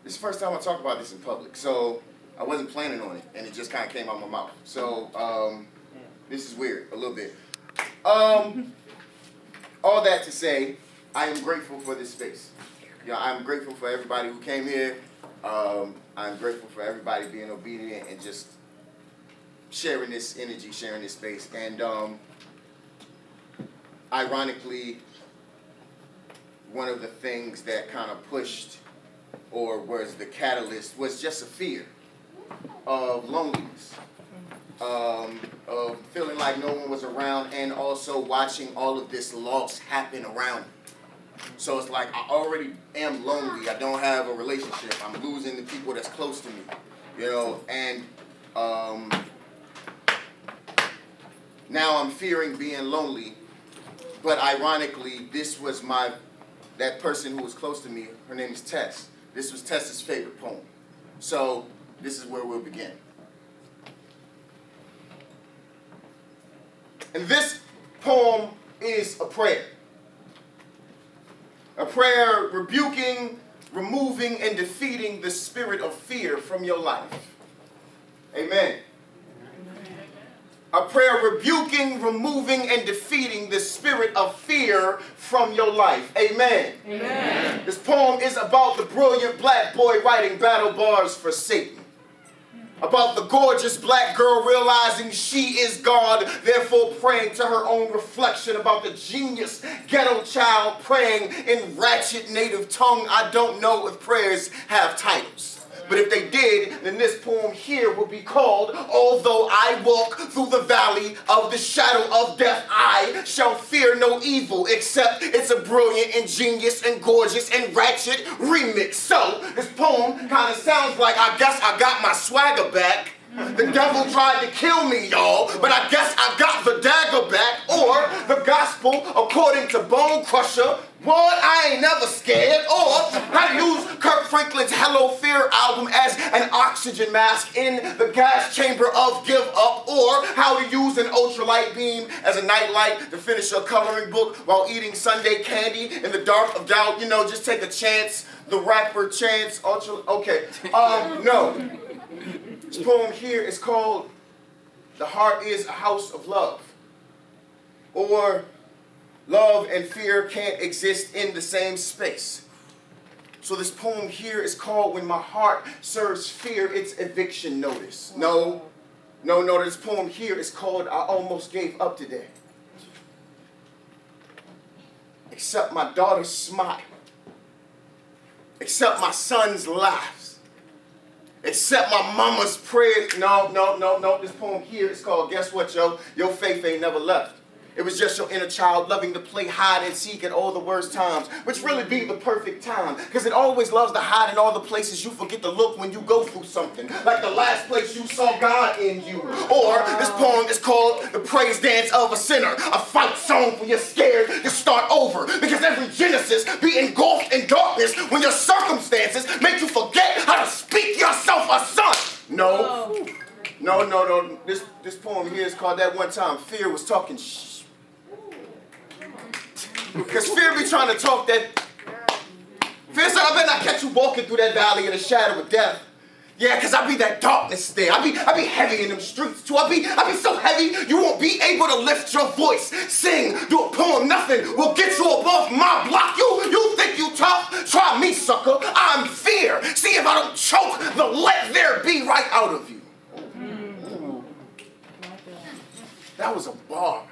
This is the first time I talk about this in public, so I wasn't planning on it, and it just kind of came out my mouth. So this is weird, a little bit. All that to say, I am grateful for this space. Yeah, I'm grateful for everybody who came here. I'm grateful for everybody being obedient and just sharing this energy, sharing this space. And ironically, one of the things that kind of pushed or was the catalyst was just a fear of loneliness, of feeling like no one was around, and also watching all of this loss happen around me. So it's like I already am lonely. I don't have a relationship. I'm losing the people that's close to me, you know, and now I'm fearing being lonely. But ironically, this was that person who was close to me. Her name is Tess. This was Tess's favorite poem. So this is where we'll begin. And this poem is a prayer. A prayer rebuking, removing, and defeating the spirit of fear from your life. Amen. A prayer rebuking, removing, and defeating the spirit of fear from your life. Amen. Amen. This poem is about the brilliant black boy writing battle bars for Satan. About the gorgeous black girl realizing she is God, therefore praying to her own reflection. About the genius ghetto child praying in ratchet native tongue. I don't know if prayers have titles. But if they did, then this poem here will be called, Although I Walk Through the Valley of the Shadow of Death, I Shall Fear No Evil, except it's a brilliant, ingenious, and gorgeous, and ratchet remix. So, this poem kind of sounds like, I guess I got my swagger back. The devil tried to kill me, y'all, but I guess I got the dagger back. Or the gospel according to Bone Crusher, what, I ain't never scared. Or how to use Kirk Franklin's Hello Fear album as an oxygen mask in the gas chamber of give up. Or how to use an ultralight beam as a nightlight to finish your coloring book while eating Sunday candy in the dark of doubt. You know, just take a chance. The rapper Chance okay. No. This poem here is called The Heart is a House of Love. Or Love and Fear Can't Exist in the Same Space. So this poem here is called When My Heart Serves Fear Its Eviction Notice. No, this poem here is called I Almost Gave Up Today. Except my daughter's smile. Except my son's laughs. Except my mama's prayers. No. This poem here is called, guess what, yo? Your faith ain't never left. It was just your inner child loving to play hide and seek at all the worst times, which really be the perfect time, because it always loves to hide in all the places you forget to look when you go through something, like the last place you saw God in you. Or this poem is called The Praise Dance of a Sinner, a fight song when you're scared to start over, because every Genesis be engulfed in darkness when your circumstances make you forget how to speak yourself a son. No. This poem here is called That One Time Fear Was Talking Shh. Because fear be trying to talk that. Fear said, I better not catch you walking through that valley of the shadow of death. Yeah, because I be that darkness there. I be heavy in them streets too. I be so heavy you won't be able to lift your voice. Sing, do a poem, nothing will get you above my block. You think you tough? Try me, sucker. I'm fear. See if I don't choke the let there be right out of you. That was a bar.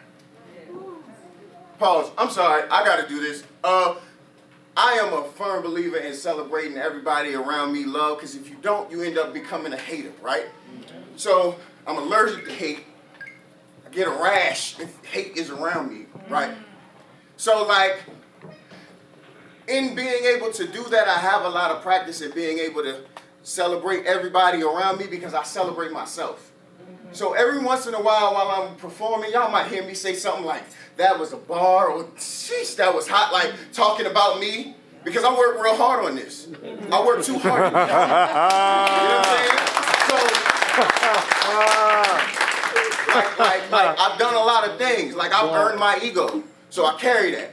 Pause. I'm sorry. I got to do this. I am a firm believer in celebrating everybody around me love, because if you don't, you end up becoming a hater, right? So I'm allergic to hate. I get a rash if hate is around me, right? So like, in being able to do that, I have a lot of practice in being able to celebrate everybody around me because I celebrate myself. So every once in a while I'm performing, y'all might hear me say something like, that was a bar, or sheesh, that was hot, like talking about me, because I work real hard on this. I work too hard. You know what I'm saying? So, like I've done a lot of things. Like I've earned my ego, so I carry that.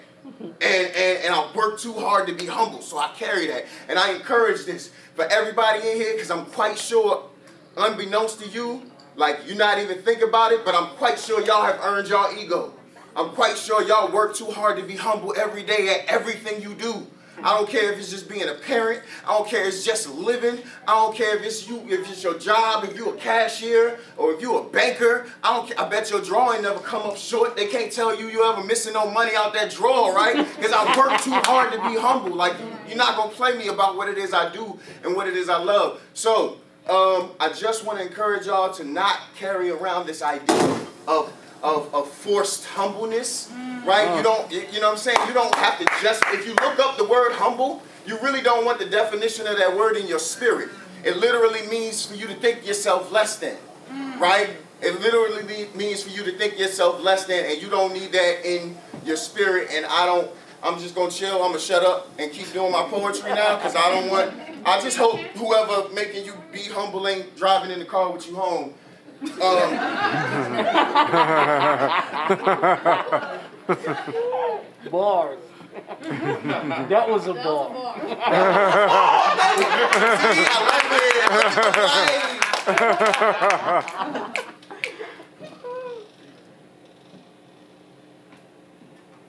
And I work too hard to be humble, so I carry that. And I encourage this. for everybody in here, because I'm quite sure, unbeknownst to you, like you're not even thinking about it, but I'm quite sure y'all have earned y'all ego. I'm quite sure y'all work too hard to be humble every day at everything you do. I don't care if it's just being a parent. I don't care if it's just living. I don't care if it's you, if it's your job, if you're a cashier, or if you're a banker. I don't care. I bet your drawing never come up short. They can't tell you ever missing no money out that drawer, right? Because I work too hard to be humble. Like, you're not going to play me about what it is I do and what it is I love. So, I just want to encourage y'all to not carry around this idea of forced humbleness. Right? You know what I'm saying? You don't have to just, if you look up the word humble, you really don't want the definition of that word in your spirit. It literally means for you to think yourself less than, right? It literally means for you to think yourself less than, and you don't need that in your spirit. And I'm just going to chill. I'm going to shut up and keep doing my poetry now, because I just hope whoever making you be humble ain't driving in the car with you home. Bars. That was a bar.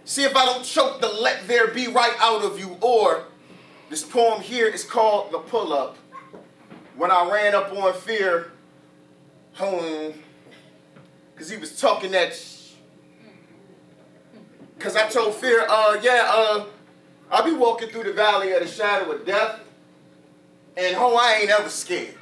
See if I don't choke the let there be right out of you. Or this poem here is called The Pull-Up. When I ran up on fear, because he was talking that because I told fear, I'll be walking through the valley of the shadow of death, and I ain't ever scared.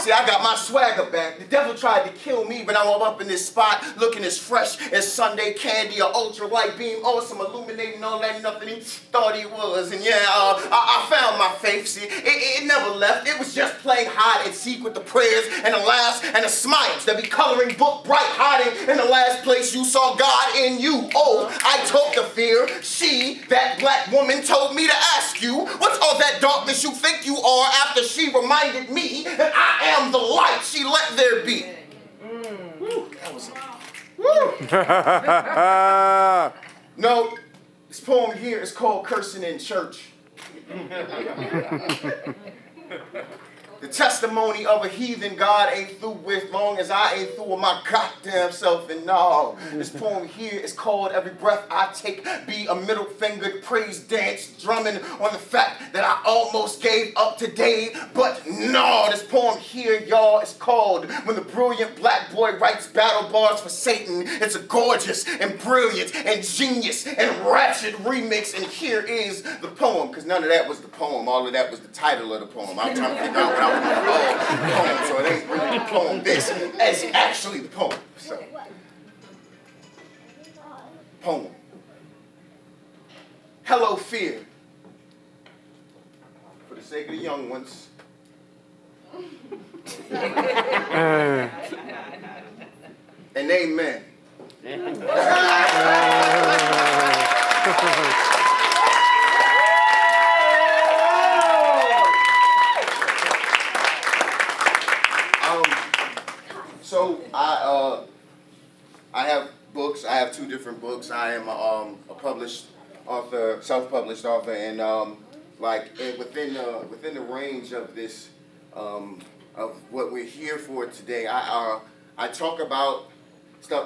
See, I got my swagger back. The devil tried to kill me, but I'm up in this spot looking as fresh as Sunday candy or ultralight beam, awesome, illuminating all that nothing he thought he was. And I found my faith. See, it never left. It was just playing hide and seek with the prayers and the laughs and the smiles that be coloring book bright, hiding in the last place you saw God in you. Oh, I told the fear. She, that black woman, told me to ask you, what's all that darkness you think you are, after she reminded me that I am the light she let there be. Woo, that was No, this poem here is called Cursing in Church. The testimony of a heathen God ain't through with long as I ain't through with my goddamn self. And no, this poem here is called Every Breath I Take Be a Middle Fingered Praise Dance, drumming on the fact that I almost gave up today. But no, this poem here, y'all, is called When the Brilliant Black Boy Writes Battle Bars for Satan. It's a gorgeous and brilliant and genius and ratchet remix. And here is the poem, because none of that was the poem. All of that was the title of the poem. I'm trying to figure out what I poem, so it ain't really the poem. This is actually the poem. So, poem. Hello, fear. For the sake of the young ones. And amen. So I have books. I have 2 different books. I am a published author, self-published author, and within the range of this of what we're here for today, I talk about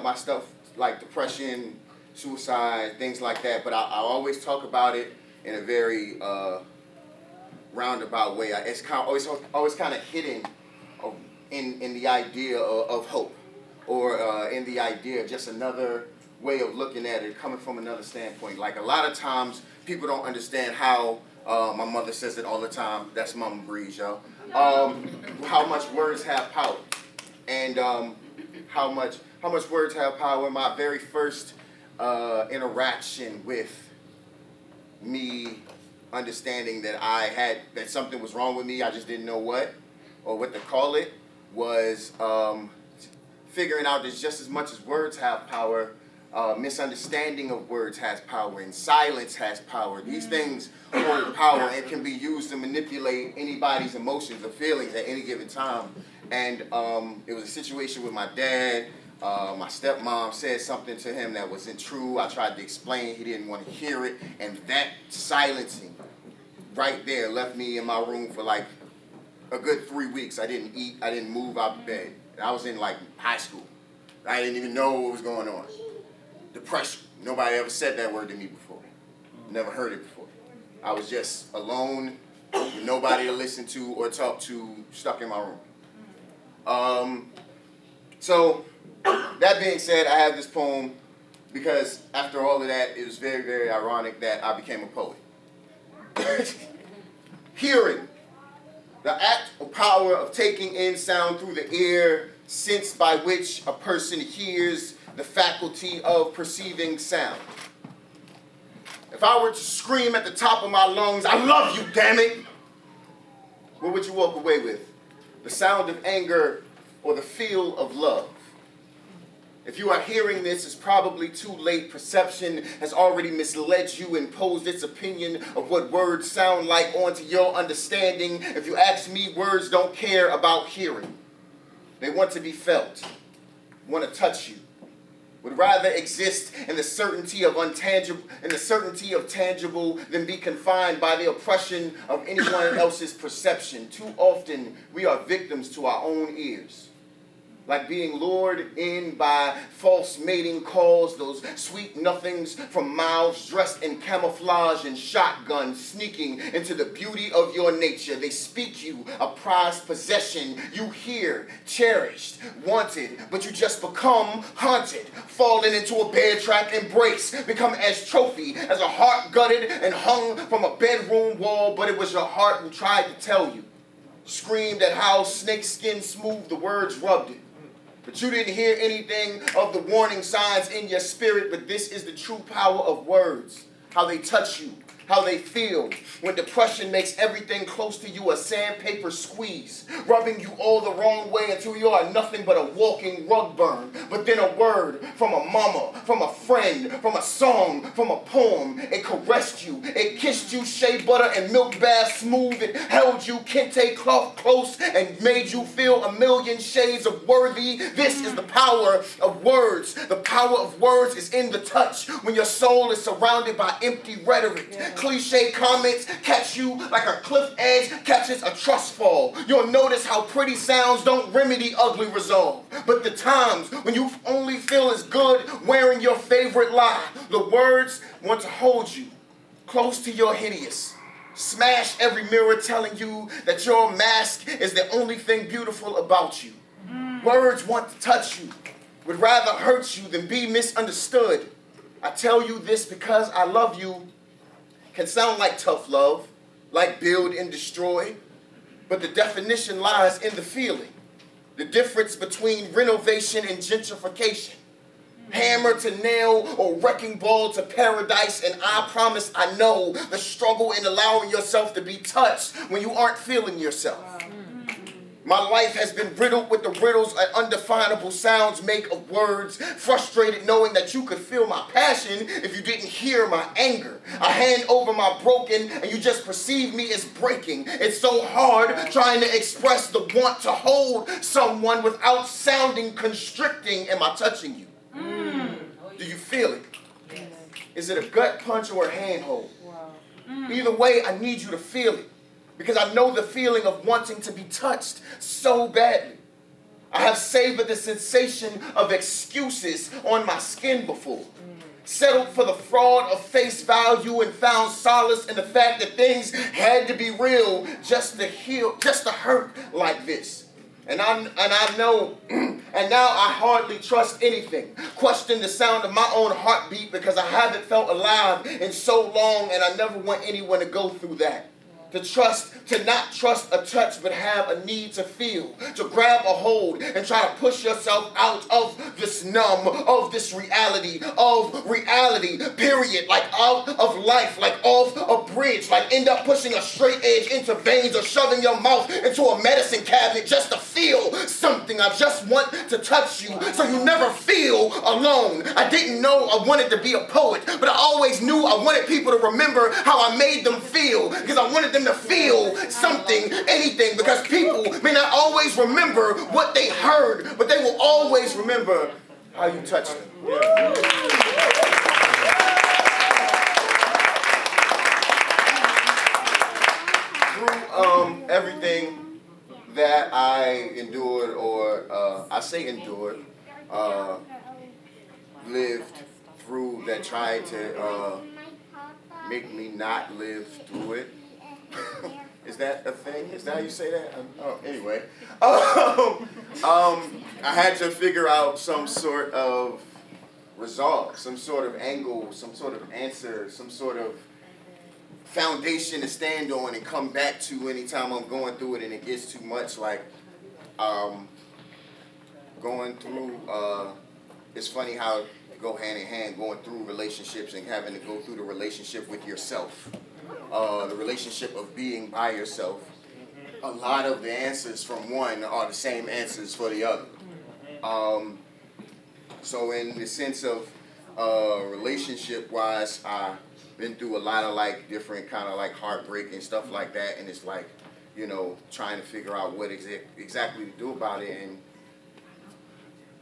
my stuff like depression, suicide, things like that. But I always talk about it in a very roundabout way. It's always kind of hidden in the idea of hope, or in the idea of just another way of looking at it, coming from another standpoint. Like, a lot of times, people don't understand how, my mother says it all the time, that's Mama Breeze, yo, how much words have power. And how much words have power. My very first interaction with me understanding that that something was wrong with me, I just didn't know what, or what to call it, was figuring out that just as much as words have power, misunderstanding of words has power, and silence has power. These things hold power and can be used to manipulate anybody's emotions or feelings at any given time. And it was a situation with my dad. My stepmom said something to him that wasn't true. I tried to explain. He didn't want to hear it. And that silencing right there left me in my room for like a good 3 weeks. I didn't eat. I didn't move out of bed. I was in like high school. I didn't even know what was going on. Depression. Nobody ever said that word to me before. Never heard it before. I was just alone, with nobody to listen to or talk to, stuck in my room. So, that being said, I have this poem because after all of that, it was very, very ironic that I became a poet. Hearing, the act or power of taking in sound through the ear, sense by which a person hears, the faculty of perceiving sound. If I were to scream at the top of my lungs, "I love you, damn it!" what would you walk away with? The sound of anger or the feel of love? If you are hearing this, it's probably too late. Perception has already misled you and posed its opinion of what words sound like onto your understanding. If you ask me, words don't care about hearing. They want to be felt, want to touch you, would rather exist in the certainty of tangible than be confined by the oppression of anyone else's perception. Too often we are victims to our own ears. Like being lured in by false mating calls, those sweet nothings from mouths dressed in camouflage and shotguns, sneaking into the beauty of your nature. They speak you a prized possession. You hear, cherished, wanted, but you just become haunted, falling into a bear trap embrace, become as trophy as a heart gutted and hung from a bedroom wall, but it was your heart who tried to tell you. Screamed at how snakeskin smooth the words rubbed it. But you didn't hear anything of the warning signs in your spirit, but this is the true power of words, how they touch you, how they feel. When depression makes everything close to you a sandpaper squeeze, rubbing you all the wrong way until you are nothing but a walking rug burn. But then a word from a mama, from a friend, from a song, from a poem, it caressed you, it kissed you shea butter and milk bath smooth, it held you kente cloth close and made you feel a million shades of worthy. This is the power of words. The power of words is in the touch when your soul is surrounded by empty rhetoric. Yeah. Cliche comments catch you like a cliff edge catches a trust fall. You'll notice how pretty sounds don't remedy ugly resolve. But the times when you only feel as good wearing your favorite lie, the words want to hold you close to your hideous. Smash every mirror telling you that your mask is the only thing beautiful about you. Words want to touch you, would rather hurt you than be misunderstood. I tell you this because I love you. Can sound like tough love, like build and destroy, but the definition lies in the feeling. The difference between renovation and gentrification. Hammer to nail or wrecking ball to paradise, and I promise I know the struggle in allowing yourself to be touched when you aren't feeling yourself. My life has been riddled with the riddles and undefinable sounds make of words, frustrated knowing that you could feel my passion if you didn't hear my anger. I hand over my broken and you just perceive me as breaking. It's so hard trying to express the want to hold someone without sounding constricting. Am I touching you? Do you feel it? Yes. Is it a gut punch or a handhold? Wow. Either way, I need you to feel it. Because I know the feeling of wanting to be touched so badly. I have savored the sensation of excuses on my skin before. Settled for the fraud of face value and found solace in the fact that things had to be real just to heal, just to hurt like this. And I know, and now I hardly trust anything. Question the sound of my own heartbeat because I haven't felt alive in so long, and I never want anyone to go through that. To not trust a touch, but have a need to feel, to grab a hold and try to push yourself out of this of this reality, period, like out of life, like off a bridge, like end up pushing a straight edge into veins or shoving your mouth into a medicine cabinet just to feel something. I just want to touch you so you never feel alone. I didn't know I wanted to be a poet, but I always knew I wanted people to remember how I made them feel, because I wanted them to feel something, anything, because people may not always remember what they heard, but they will always remember how you touched them. through everything that I endured, or I say endured, lived through, that tried to make me not live through it. Is that a thing? Is that how you say that? Oh, anyway. I had to figure out some sort of resolve, some sort of angle, some sort of answer, some sort of foundation to stand on and come back to anytime I'm going through it and it gets too much. Like, going through, it's funny how go hand in hand, going through relationships and having to go through the relationship with yourself, the relationship of being by yourself. A lot of the answers from one are the same answers for the other. So in the sense of relationship wise, I've been through a lot of like different kind of like heartbreak and stuff like that, and it's like, you know, trying to figure out what exactly to do about it. And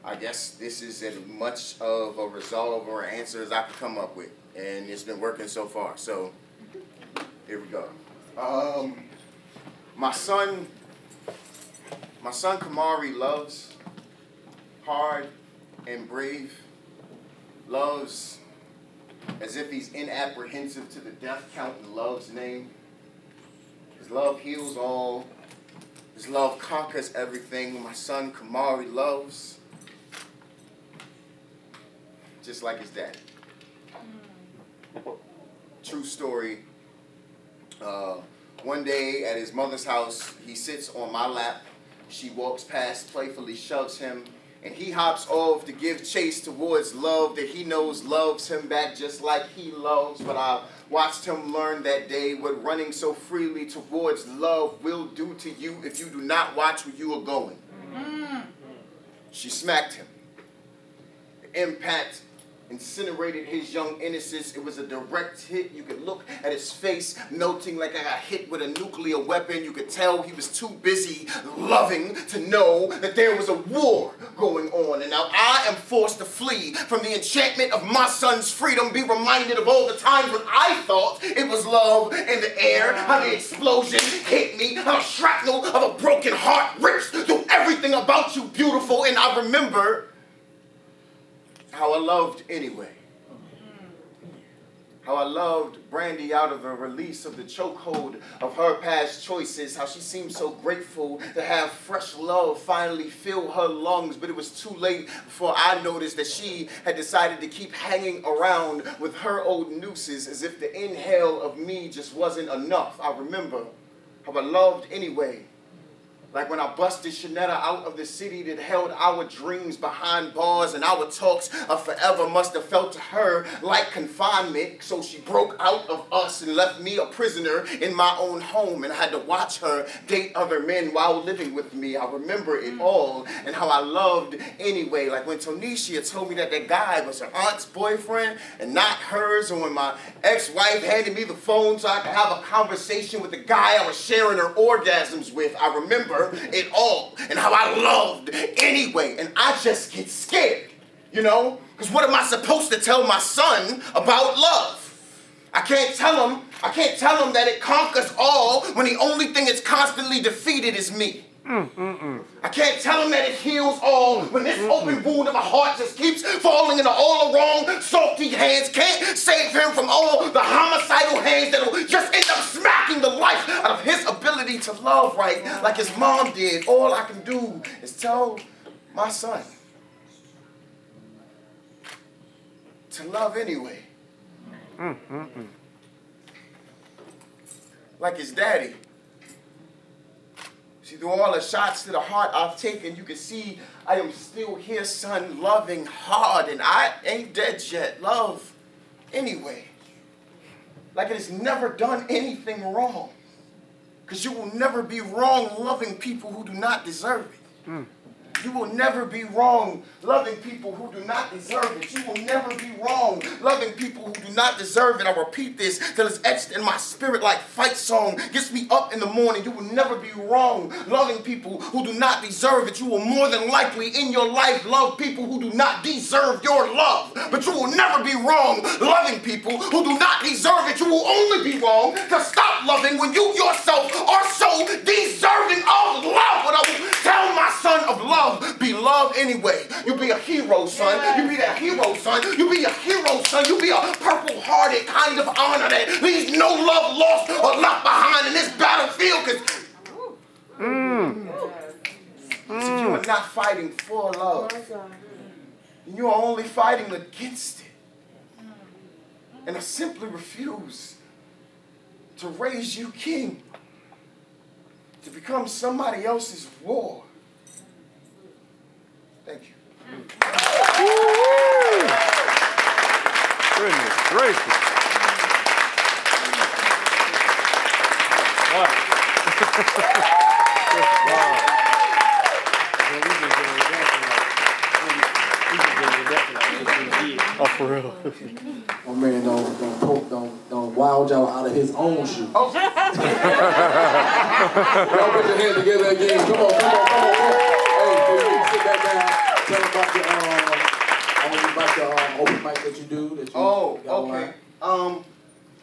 I guess this is as much of a resolve or an answer as I could come up with, and it's been working so far. So here we go. My son Kamari loves hard and brave, loves as if he's inapprehensive to the death count in love's name. His love heals all. His love conquers everything. My son Kamari loves just like his daddy. True story. One day at his mother's house, he sits on my lap. She walks past, playfully shoves him, and he hops off to give chase towards love that he knows loves him back just like he loves. But I watched him learn that day what running so freely towards love will do to you if you do not watch where you are going. She smacked him. The impact incinerated his young innocence. It was a direct hit. You could look at his face, melting like I got hit with a nuclear weapon. You could tell he was too busy loving to know that there was a war going on. And now I am forced to flee from the enchantment of my son's freedom, be reminded of all the times when I thought it was love in the air, how the explosion hit me, how shrapnel of a broken heart rips through everything about you beautiful. And I remember how I loved anyway. How I loved Brandy out of the release of the chokehold of her past choices. How she seemed so grateful to have fresh love finally fill her lungs. But it was too late before I noticed that she had decided to keep hanging around with her old nooses as if the inhale of me just wasn't enough. I remember how I loved anyway. Like when I busted Shanetta out of the city that held our dreams behind bars, and our talks of forever must have felt to her like confinement. So she broke out of us and left me a prisoner in my own home, and I had to watch her date other men while living with me. I remember it all and how I loved anyway. Like when Tonisha told me that that guy was her aunt's boyfriend and not hers, and when my ex-wife handed me the phone so I could have a conversation with the guy I was sharing her orgasms with. I remember it all and how I loved anyway. And I just get scared, you know? Because what am I supposed to tell my son about love? I can't tell him that it conquers all when the only thing it's constantly defeated is me. I can't tell him that it heals all when this open wound of my heart just keeps falling into all the wrong, salty hands. Can't save him from all the homicidal hands that'll just end up smacking the life out of his ability to love right like his mom did. All I can do is tell my son to love anyway. Like his daddy. See, through all the shots to the heart I've taken, you can see I am still here, son, loving hard, and I ain't dead yet. Love anyway. Like it has never done anything wrong. Because you will never be wrong loving people who do not deserve it. You will never be wrong loving people who do not deserve it. You will never be wrong loving people who do not deserve it. I repeat this till it's etched in my spirit like fight song. Gets me up in the morning. You will never be wrong loving people who do not deserve it. You will more than likely in your life love people who do not deserve your love. But you will never be wrong loving people who do not deserve it. You will only be wrong to stop loving when you yourself are so deserving of love. But I will tell my son of love, be loved anyway. You be a hero, son. You be that hero, son. You be a hero, son. You be a purple-hearted kind of honor that leaves no love lost or left behind in this battlefield. Because you are not fighting for love. You are only fighting against it. And I simply refuse to raise you king to become somebody else's war. Thank you. Goodness gracious. Wow. Oh, for real. My man don't wild y'all out of his own shoe. Oh. Y'all put your hands together again. Come on. Hey, you sit back down. Tell them about the open mic that you do. Okay.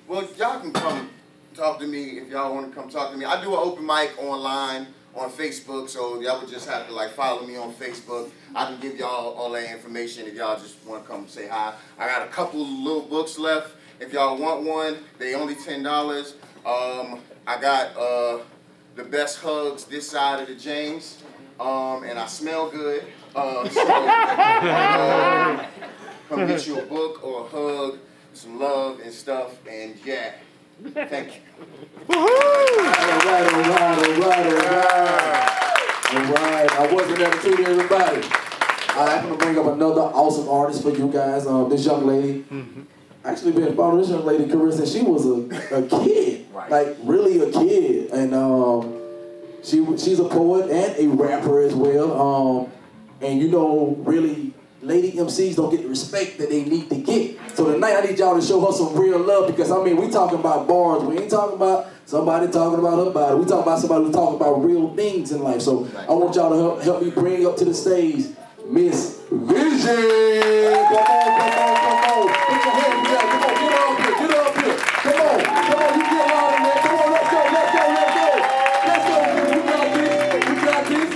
Well, y'all can come talk to me if y'all want to come talk to me. I do an open mic online on Facebook, so y'all would just have to like follow me on Facebook. I can give y'all all that information if y'all just want to come say hi. I got a couple little books left. If y'all want one, they only $10. I got the best hugs this side of the James, and I smell good. So come get you a book or a hug, some love and stuff, and yeah, thank you. All right. I wasn't there to tune everybody. I'm going to bring up another awesome artist for you guys. This young lady. Actually been following this young lady career since she was a kid. Right. Like really a kid. And she's a poet and a rapper as well. And you know, really, lady MCs don't get the respect that they need to get. So tonight I need y'all to show her some real love because I mean, we talking about bars. We ain't talking about somebody talking about her body. We talking about somebody who's talking about real things in life. So I want y'all to help me bring up to the stage Miss Vision. Come on. Put your hands together. Come on, get up here. Come on, you get loud in there. Come on, let's go. We got this.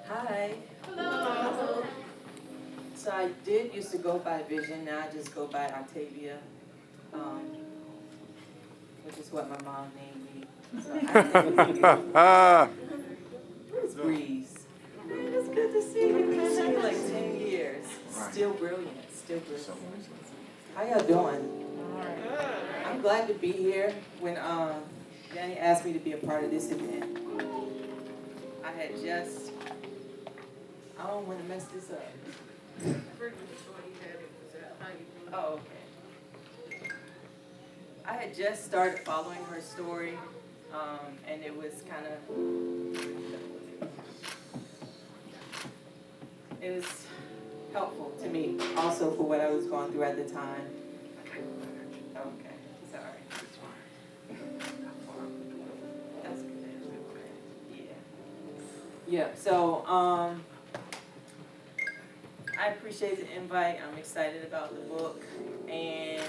Hi. Hello. So I did used to go by Vision, now I just go by Octavia, which is what my mom named me. So it's Breeze. It's good to see you. It's been like 10 years. Still brilliant. How y'all doing? I'm glad to be here. When Danny asked me to be a part of this event, I had just, I don't want to mess this up. Oh, okay. I had just started following her story, and it was kind of, it was helpful to me also for what I was going through at the time. Okay, sorry. That's good. Yeah, so I appreciate the invite. I'm excited about the book, and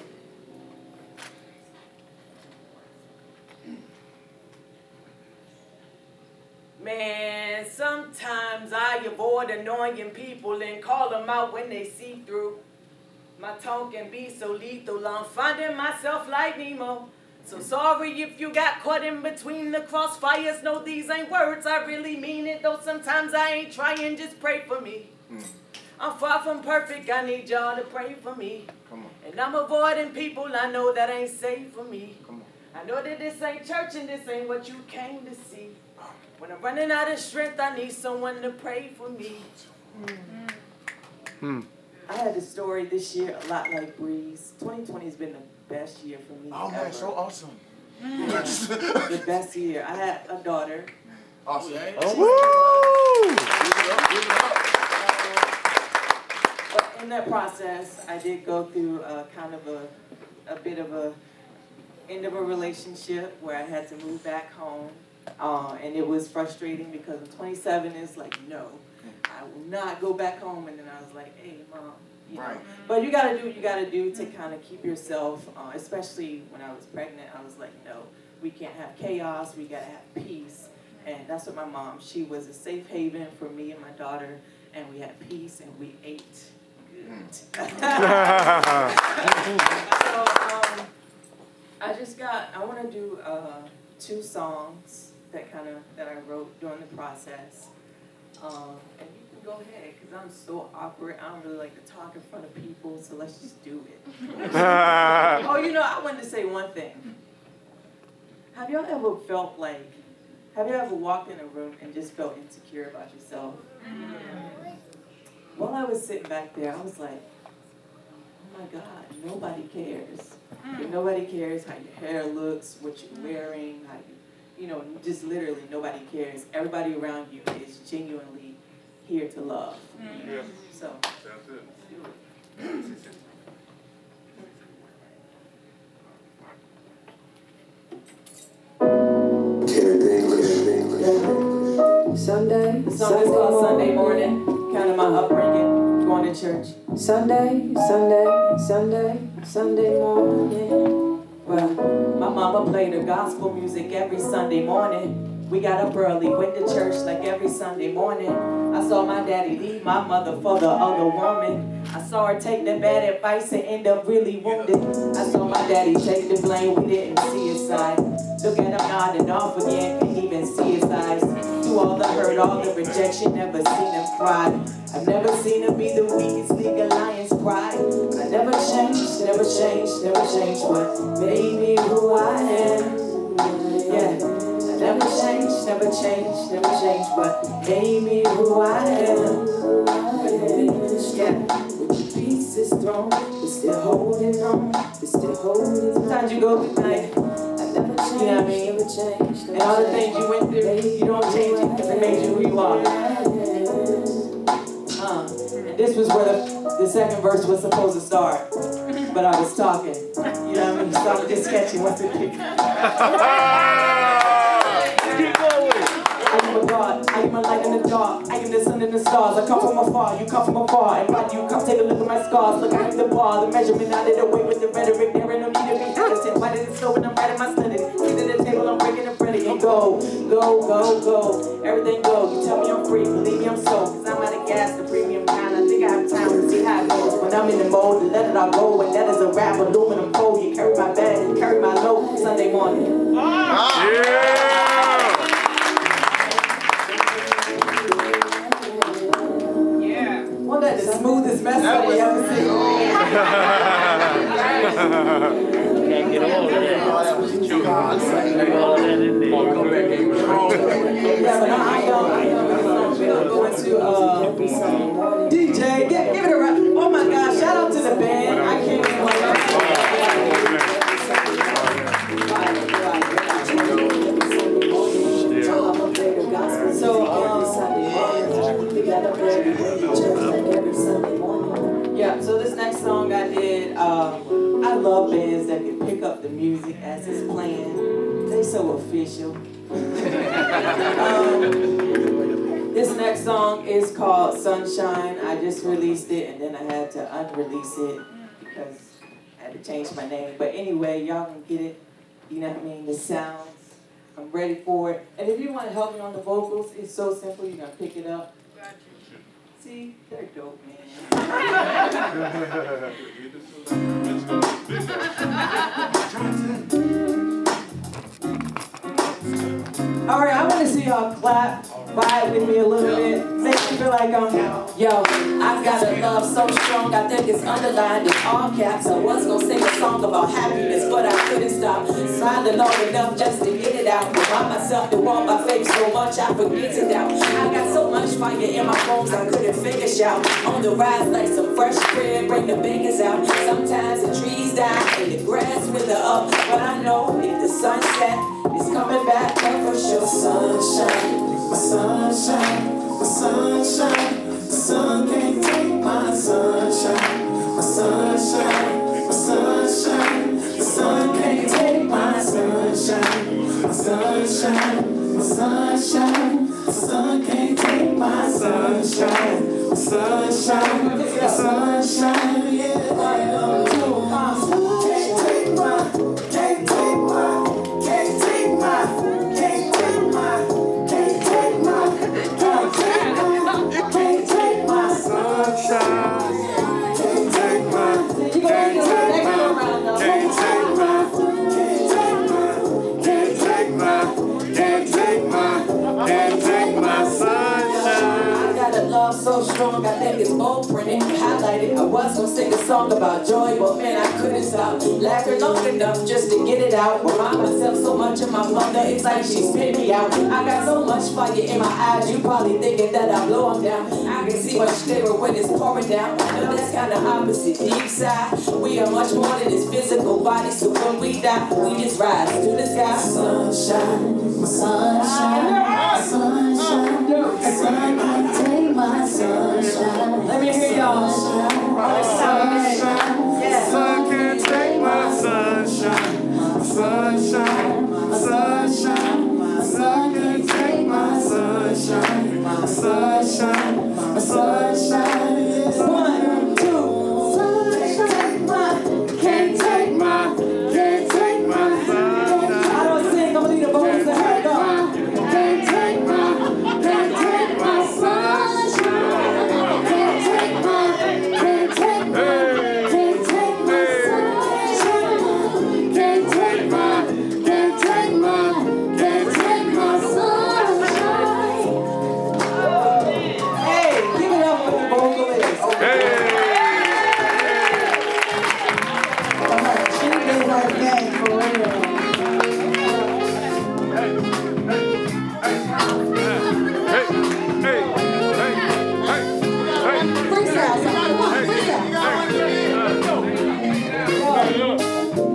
man, sometimes I avoid annoying people and call them out when they see through. My tone can be so lethal, I'm finding myself like Nemo, So sorry if you got caught in between the crossfires. No, these ain't words, I really mean it. Though sometimes I ain't trying, just pray for me. I'm far from perfect, I need y'all to pray for me. Come on. And I'm avoiding people I know that ain't safe for me. Come on. I know that this ain't church and this ain't what you came to see. When I'm running out of strength, I need someone to pray for me. I had a story this year, a lot like Breeze. 2020 has been the best year for me Oh, ever. man, so awesome. The best year. I had a daughter. Awesome. But in that process, I did go through kind of a bit of a end of a relationship where I had to move back home. And it was frustrating because I'm 27 is like, no, I will not go back home. And then I was like, hey, Mom, you know. But you got to do what you got to do to kind of keep yourself, especially when I was pregnant, I was like, no, we can't have chaos. We got to have peace. And that's what my mom, she was a safe haven for me and my daughter. And we had peace and we ate good. So I want to do 2 songs that I wrote during the process. And you can go ahead, because I'm so awkward. I don't really like to talk in front of people, so let's just do it. Oh, you know, I wanted to say one thing. Have y'all ever walked in a room and just felt insecure about yourself? While I was sitting back there, I was like, oh my God, nobody cares. If nobody cares how your hair looks, what you're wearing, how you know, just literally nobody cares. Everybody around you is genuinely here to love. Yeah. So, That's it. do it. Sunday, The song is called Sunday Morning, kind of my upbringing, going to church. Sunday morning. Well, my mama played her gospel music every Sunday morning. We got up early, went to church like every Sunday morning. I saw my daddy leave my mother for the other woman. I saw her take the bad advice and end up really wounded. I saw my daddy take the blame, we didn't see his side. Look at him nodding off again, can't even see his eyes. Through all the hurt, all the rejection, never seen him cry. I've never seen him be the weakest league Lions cry. I never changed what made me who I am. Yeah, I never changed what made me who I am. Yeah, with the pieces thrown, we're still holding on, Sometimes you go through life, you know what I mean? And all the things you went through, you don't change it because it made you who you are. And this was where the second verse was supposed to start, but I was talking. You know what I mean? So I was just sketching what's it. I am a God, I am a light in the dark, I am the sun and the stars. I come from afar, you come from afar, and why do you come take a look at my scars? Look, I am the bar, the measurement out of the way with the rhetoric. There ain't no need to be hesitant. Why did it slow when I'm writing my study? Sit at the table, I'm breaking the bread and go. Everything go. You tell me I'm free, believe me I'm so. Cause I'm out of gas, the premium kind. I think I have time to see how it goes. When I'm in the mode, to let it all go. And that is a rap, aluminum fold. You carry my bag, carry my load. Sunday morning. Wasn't that the smoothest mess I ever seen? Can't get all of that. All that in there. Yeah, but I know. Going to DJ, give it a rap. Oh my God! Shout out to the band. I can't even wait. So yeah. So this next song I did. I love bands that can pick up the music as it's playing. They so official. This next song is called Sunshine. I just released it and then I had to unrelease it because I had to change my name. But anyway, y'all can get it. You know what I mean? The sounds. I'm ready for it. And if you want to help me on the vocals, it's so simple. You're going to pick it up. See? They're dope, man. All right, I want to see y'all clap, vibe with me a little bit. Make me feel like I'm yo. I got a love so strong, I think it's underlined in all caps. I was gonna sing a song about happiness, but I couldn't stop. Smiling long enough just to get it out. Remind myself to walk my faith so much I forget to doubt. I got so much fire in my bones I couldn't figure shout. On the rise like some fresh bread, bring the bakers out. Sometimes the trees die and the grass wither up, but I know if the sunset is coming back up for sure. Sunshine, my sunshine, my sunshine. The sun can't take my sunshine, my sunshine, my sunshine. The sun can't take my sunshine, my sunshine, my sunshine. The sun can't take my sunshine, my sunshine, my sunshine. Yeah, can't take my, can't take my, can't take my, can't take my, can't take my, can't take my, can't take my sunshine. Can't take my, can't take my, can't take my, can't take my, can't take my, can't take my sunshine. I got a love so strong, I think it's bold printed, highlighted. I was gonna sing a song about joy, but man, I couldn't stop. Laughing long enough just to get it out. Remind myself so much of my mother, it's like she spit me out. I got so much fire in my eyes, you probably thinking that I blow them down. I can see much clearer when it's pouring down. But that's kinda opposite, deep side. We are much more than this physical body, so when we die, we just rise to the sky. Sunshine, my sunshine, my sunshine. The sun can't take my sunshine. Let me hear y'all. Sunshine, yeah. Sun can't take my sunshine, my sunshine, my sunshine. The sun can't take my sunshine, my sunshine, my sunshine. 1, 2. Can't take my, can't take my sunshine. I don't sing, I'm gonna need a bonus to hang up. Can't take my, can't take my sunshine. Can't take my, can't take my, can't take my sunshine. Can't take my, can't take my, can't take my sunshine. Hey, give it up for the vocalist. She did her thing for real. Freestyle, somebody want freestyle.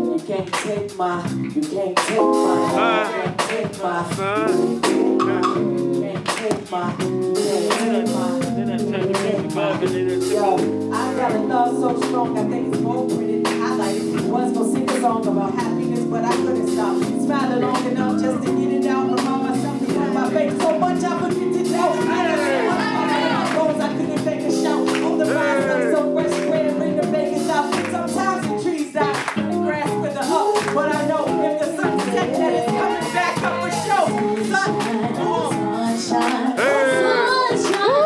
You can't take my, you can't take my, you can't take my, you can't take my, Yo, I got a love so strong, I think it's more printed, highlighted. Was gonna sing a song about happiness, but I couldn't stop. Smiling long enough just to get it out. Remind myself to cut my face so much I forget to know. I got so much fire in my bones, I couldn't make a shout. On the rise, like so fresh bread, bring the bakers out. Sometimes the trees die, and the grass wither up. But I know if the sun set that it's coming back up for show. Sunshine. Sunshine.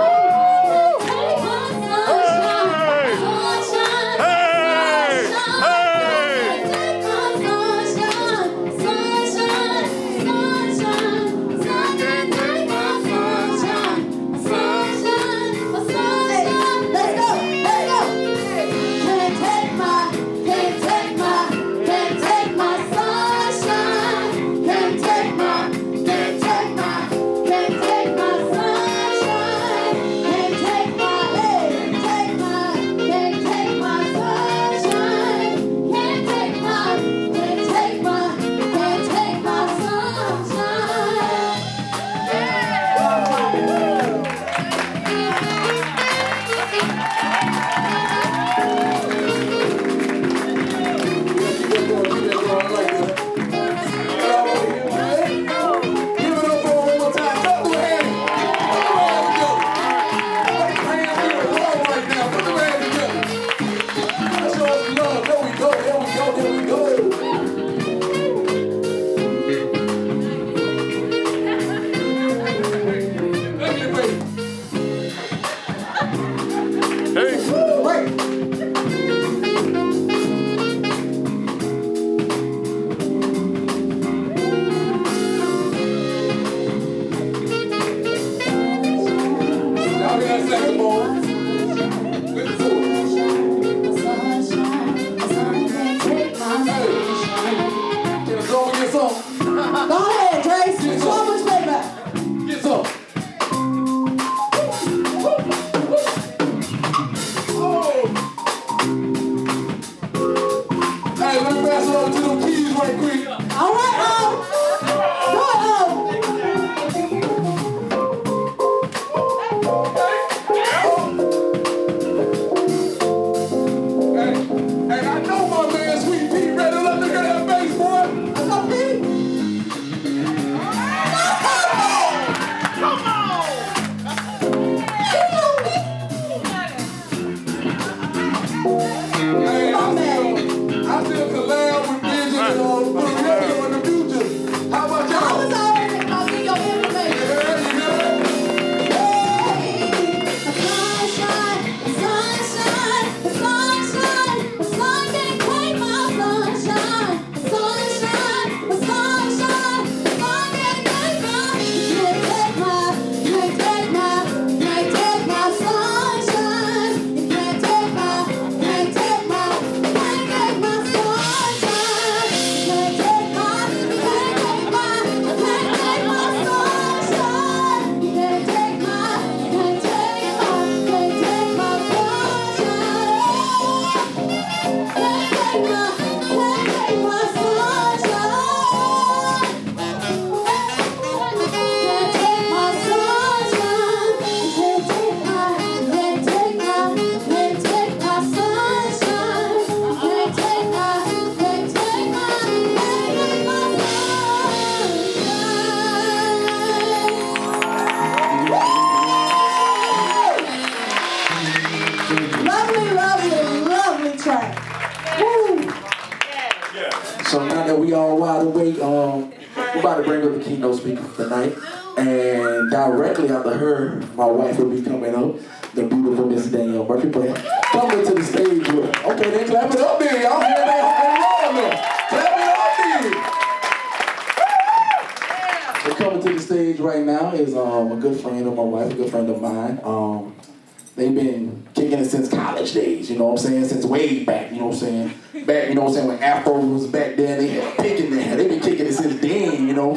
about to bring up the keynote speaker for tonight. And directly after her, my wife will be coming up, the beautiful Miss Danielle Murphy. But coming to the stage with, okay, then clap it up there, y'all. Hear that? Clap it up there. But coming to the stage right now is a good friend of my wife, a good friend of mine. They've been kicking it since college days, you know what I'm saying? Since way back, you know what I'm saying? Back, you know what I'm saying, when Afro was back then, they had picking there. They've been kicking it since then,